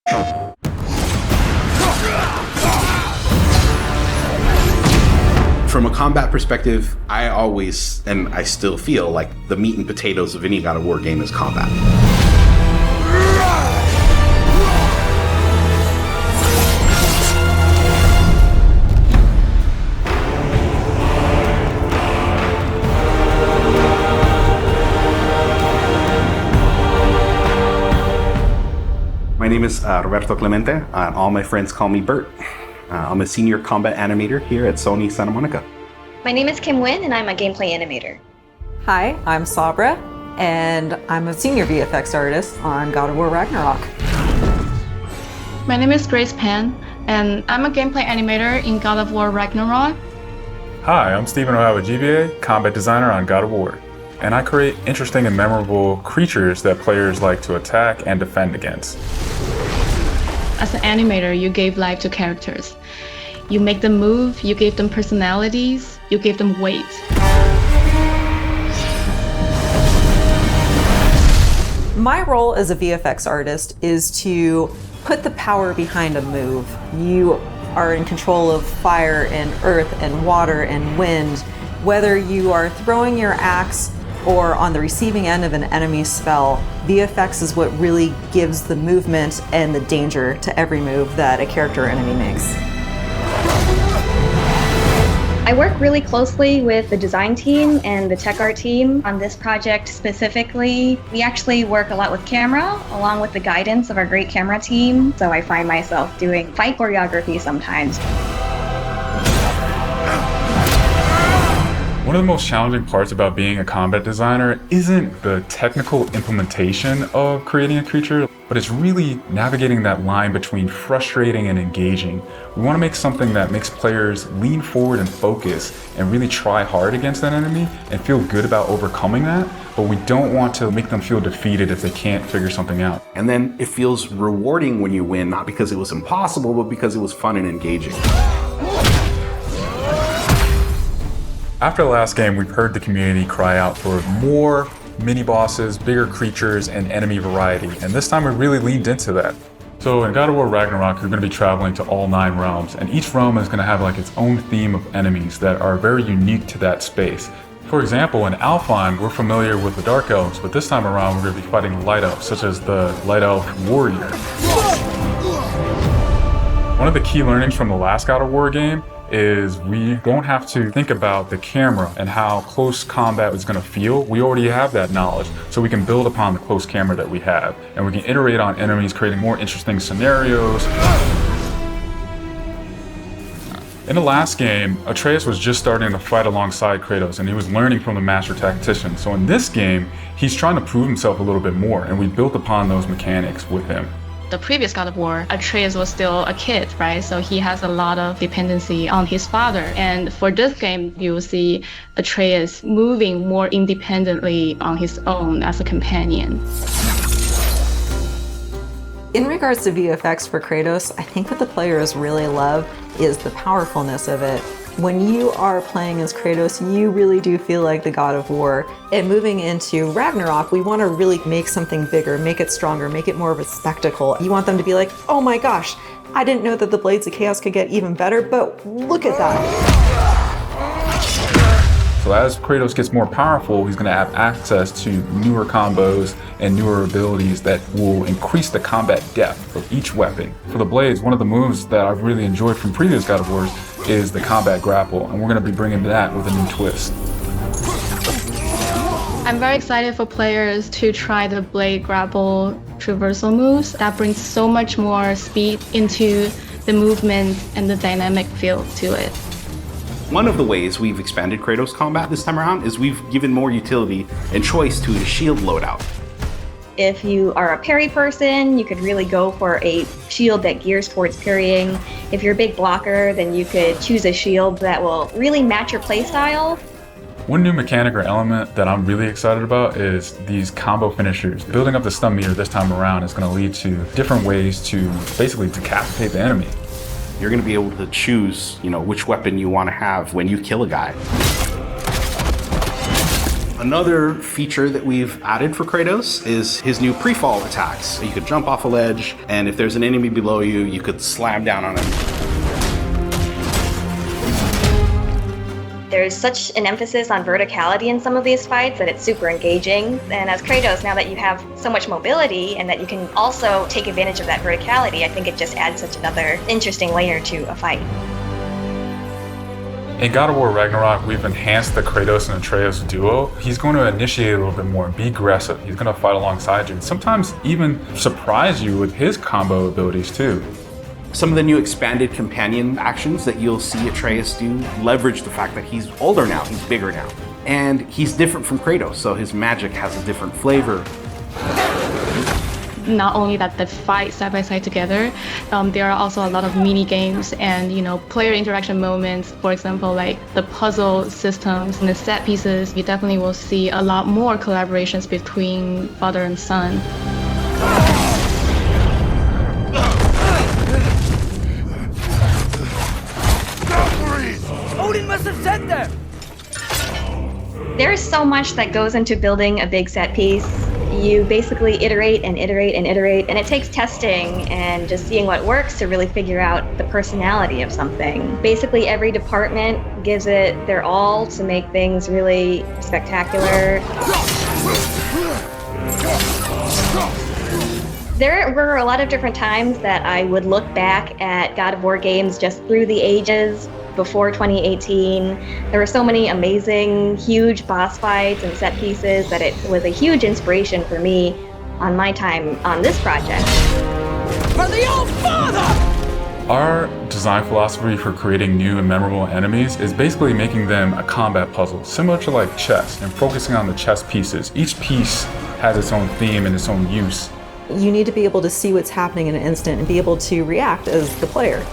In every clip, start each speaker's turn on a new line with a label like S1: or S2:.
S1: From a combat perspective, I always, and I still feel like the meat and potatoes of any God of War game is combat. My name is Roberto Clemente. All my friends call me Bert. I'm a senior combat animator here at Sony Santa Monica.
S2: My name is Kim Wynn, and I'm a gameplay animator.
S3: Hi, I'm Sabra, and I'm a senior VFX artist on God of War Ragnarok.
S4: My name is Grace Pan, and I'm a gameplay animator in God of War Ragnarok.
S5: Hi, I'm Stephen O'Hara, GBA, combat designer on God of War. And I create interesting and memorable creatures that players like to attack and defend against.
S4: As an animator, you gave life to characters. You make them move, you give them personalities, you give them weight.
S3: My role as a VFX artist is to put the power behind a move. You are in control of fire and earth and water and wind. Whether you are throwing your axe or on the receiving end of an enemy spell, VFX is what really gives the movement and the danger to every move that a character or enemy makes.
S2: I work really closely with the design team and the tech art team on this project specifically. We actually work a lot with camera, along with the guidance of our great camera team, so I find myself doing fight choreography sometimes.
S5: One of the most challenging parts about being a combat designer isn't the technical implementation of creating a creature, but it's really navigating that line between frustrating and engaging. We want to make something that makes players lean forward and focus and really try hard against that enemy and feel good about overcoming that, but we don't want to make them feel defeated if they can't figure something out.
S1: And then it feels rewarding when you win, not because it was impossible, but because it was fun and engaging.
S5: After the last game, we've heard the community cry out for more mini-bosses, bigger creatures, and enemy variety, and this time we really leaned into that. So in God of War Ragnarok, you're going to be traveling to all 9 realms, and each realm is going to have like its own theme of enemies that are very unique to that space. For example, in Alfheim, we're familiar with the Dark Elves, but this time around we're going to be fighting Light Elves, such as the Light Elf Warrior. One of the key learnings from the last God of War game is we don't have to think about the camera and how close combat is going to feel. We already have that knowledge, so we can build upon the close camera that we have, and we can iterate on enemies, creating more interesting scenarios. In the last game, Atreus was just starting to fight alongside Kratos, and he was learning from the Master Tactician. So in this game, he's trying to prove himself a little bit more, and we built upon those mechanics with him.
S4: The previous God of War, Atreus was still a kid, right? So he has a lot of dependency on his father. And for this game, you will see Atreus moving more independently on his own as a companion.
S3: In regards to VFX for Kratos, I think what the players really love is the powerfulness of it. When you are playing as Kratos, you really do feel like the God of War. And moving into Ragnarok, we want to really make something bigger, make it stronger, make it more of a spectacle. You want them to be like, oh my gosh, I didn't know that the Blades of Chaos could get even better, but look at that.
S5: So as Kratos gets more powerful, he's going to have access to newer combos and newer abilities that will increase the combat depth of each weapon. For the Blades, one of the moves that I've really enjoyed from previous God of Wars is the combat grapple, and we're going to be bringing that with a new twist.
S4: I'm very excited for players to try the blade grapple traversal moves. That brings so much more speed into the movement and the dynamic feel to it.
S1: One of the ways we've expanded Kratos combat this time around is we've given more utility and choice to the shield loadout.
S2: If you are a parry person, you could really go for a shield that gears towards parrying. If you're a big blocker, then you could choose a shield that will really match your playstyle.
S5: One new mechanic or element that I'm really excited about is these combo finishers. Building up the stun meter this time around is going to lead to different ways to basically decapitate the enemy.
S1: You're going to be able to choose, which weapon you want to have when you kill a guy. Another feature that we've added for Kratos is his new pre-fall attacks. You could jump off a ledge, and if there's an enemy below you, you could slam down on him.
S2: There's such an emphasis on verticality in some of these fights that it's super engaging. And as Kratos, now that you have so much mobility and that you can also take advantage of that verticality, I think it just adds such another interesting layer to a fight.
S5: In God of War Ragnarok, we've enhanced the Kratos and Atreus duo. He's going to initiate a little bit more, be aggressive. He's going to fight alongside you, and sometimes even surprise you with his combo abilities too.
S1: Some of the new expanded companion actions that you'll see Atreus do leverage the fact that he's older now, he's bigger now. And he's different from Kratos, so his magic has a different flavor.
S4: Not only that they fight side by side together, there are also a lot of mini games and player interaction moments. For example, like the puzzle systems and the set pieces. You definitely will see a lot more collaborations between father and son.
S6: Odin must have sent them!
S2: There's so much that goes into building a big set piece. You basically iterate and iterate and iterate, and it takes testing and just seeing what works to really figure out the personality of something. Basically, every department gives it their all to make things really spectacular. There were a lot of different times that I would look back at God of War games just through the ages. Before 2018, there were so many amazing, huge boss fights and set pieces that it was a huge inspiration for me on my time on this project.
S6: For the old father!
S5: Our design philosophy for creating new and memorable enemies is basically making them a combat puzzle, similar to like chess, and focusing on the chess pieces. Each piece has its own theme and its own use.
S3: You need to be able to see what's happening in an instant and be able to react as the player.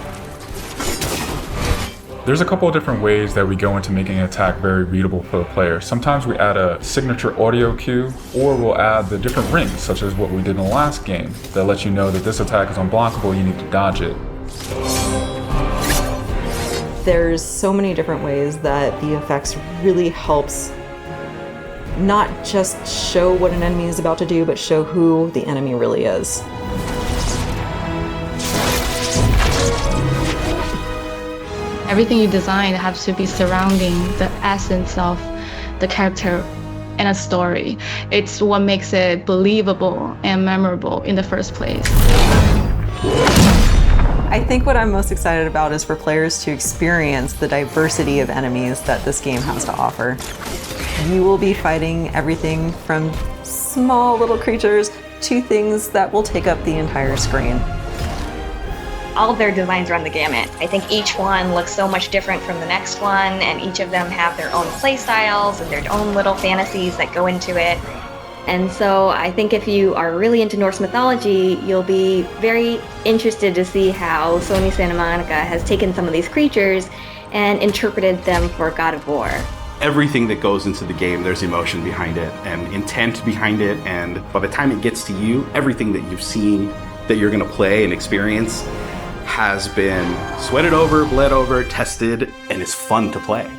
S5: There's a couple of different ways that we go into making an attack very readable for the player. Sometimes we add a signature audio cue, or we'll add the different rings, such as what we did in the last game, that lets you know that this attack is unblockable, you need to dodge it.
S3: There's so many different ways that VFX really helps not just show what an enemy is about to do, but show who the enemy really is.
S4: Everything you design has to be surrounding the essence of the character and a story. It's what makes it believable and memorable in the first place.
S3: I think what I'm most excited about is for players to experience the diversity of enemies that this game has to offer. You will be fighting everything from small little creatures to things that will take up the entire screen.
S2: All of their designs run the gamut. I think each one looks so much different from the next one, and each of them have their own play styles and their own little fantasies that go into it. And so I think if you are really into Norse mythology, you'll be very interested to see how Sony Santa Monica has taken some of these creatures and interpreted them for God of War.
S1: Everything that goes into the game, there's emotion behind it and intent behind it, and by the time it gets to you, everything that you've seen that you're going to play and experience has been sweated over, bled over, tested, and is fun to play.